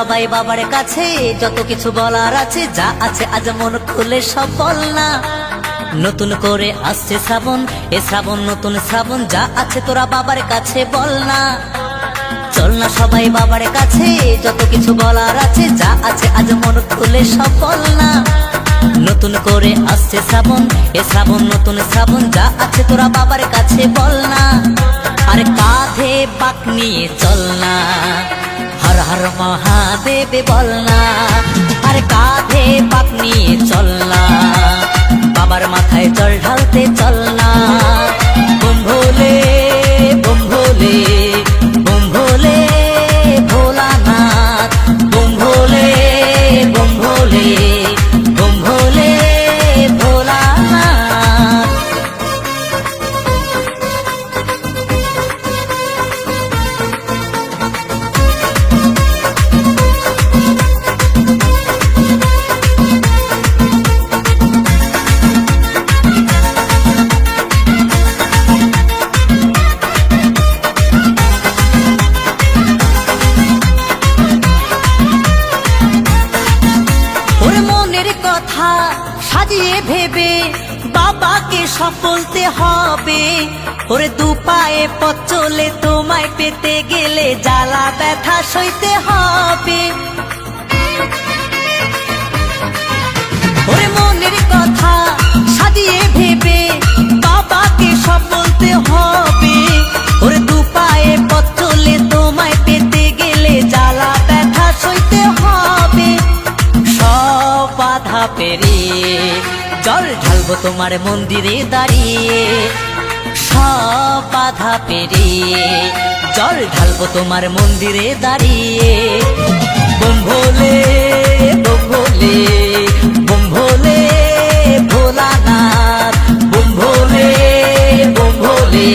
সবাই বাবার কাছে, যত কিছু বলার আছে, যা আছে আজ মন খুলে সব বল না। নতুন করে আসছে শ্রাবণ, এ শ্রাবণ নতুন শ্রাবণ, যা আছে তোরা বাবার কাছে বল না। চল না সবাই বাবার কাছে, যত কিছু বলার আছে, যা আছে আজ মন খুলে সব বল না। নতুন করে আসছে শ্রাবণ, এ শ্রাবণ নতুন শ্রাবণ, যা আছে তোরা বাবার কাছে বল না। আর কাঁধে পাক নিয়ে চল না, হর হর মহাদেব বল না। আর কাঁধে পাক নিয়ে চল না, বাবার মাথায় জল ঢালতে চল না। বুম ভোলে বুম ভোলে বুম ভোলে ভোলানাথ, বুম ভোলে বুম ভোলে বুম ভোলে ভোলানাথ। কথা সাজিয়ে ভেবে বাবাকে সব বলতে হবে। ওরে দু পায়ে পথ চলে তোমায় পেতে গেলে জ্বালা ব্যথা সইতে হবে। ওরে মনের কথা সাজিয়ে ভেবে বাবাকে সব বলতে হবে। ওরে দু পায়ে পথ চলে তোমায় পেতে গেলে জ্বালা ব্যথা সইতে হবে। বাধা পেরিয়ে জল ঢালবো তোমার মন্দিরে দাঁড়িয়ে, সব বাধা পেরিয়ে জল ঢালবো তোমার মন্দিরে দাঁড়িয়ে। বুম ভোলে বুম ভোলে বুম ভোলে ভোলানাথ, বুম ভোলে বুম ভোলে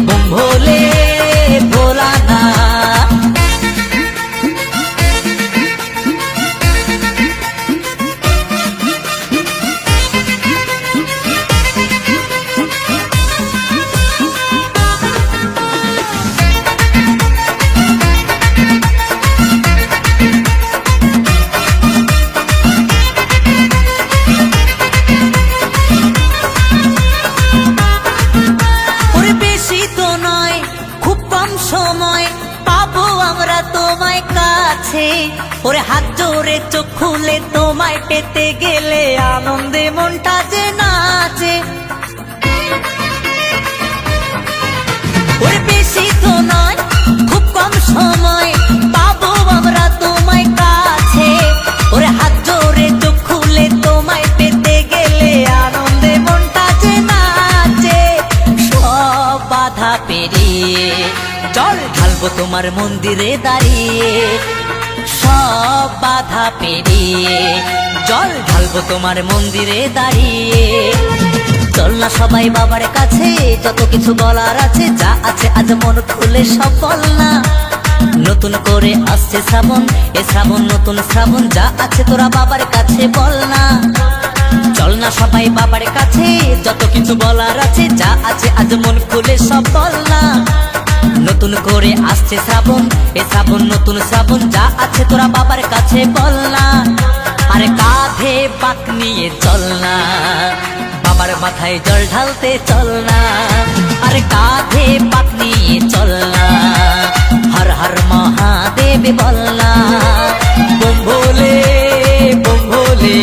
বুম ভোলে ভোলানাথ। সময় পাবো আমরা তোমায় কাছে, ওরে হাত জোরে চোখ খুলে তোমায় পেতে গেলে আনন্দে মনটা যে নাচে। ওরে বেশি তো নয় খুব কম সময় পাবো আমরা তোমায় কাছে, ওরে হাত জোরে চোখ খুলে তোমায় পেতে গেলে আনন্দে মনটা যে নাচে। সব বাধা পেরিয়ে জল ঢালবো তোমার মন্দিরে দাঁড়িয়ে, সব বাধা পেরিয়ে জল ঢালবো তোমার মন্দিরে দাঁড়িয়ে। চল না সবাই বাবার কাছে, যত কিছু বলার আছে, যা আছে আজ মন খুলে সব বল না। নতুন করে আসছে শ্রাবণ, এ শ্রাবণ নতুন শ্রাবণ, যা আছে তোরা বাবার কাছে বল না। চল না সবাই বাবার কাছে, যত কিছু বলার আছে, যা আছে আজ মন খুলে সব বল না। নতুন করে আসছে শ্রাবণ, এ শ্রাবণ নতুন শ্রাবণ, যা আছে তোরা বাবার কাছে বল না। আরে কাঁধে পাক নিয়ে চল না, বাবার মাথায় জল ঢালতে চল না। আরে কাঁধে পাক নিয়ে চল না, হর হর মহাদেব বল না। বুম ভোলে বুম ভোলে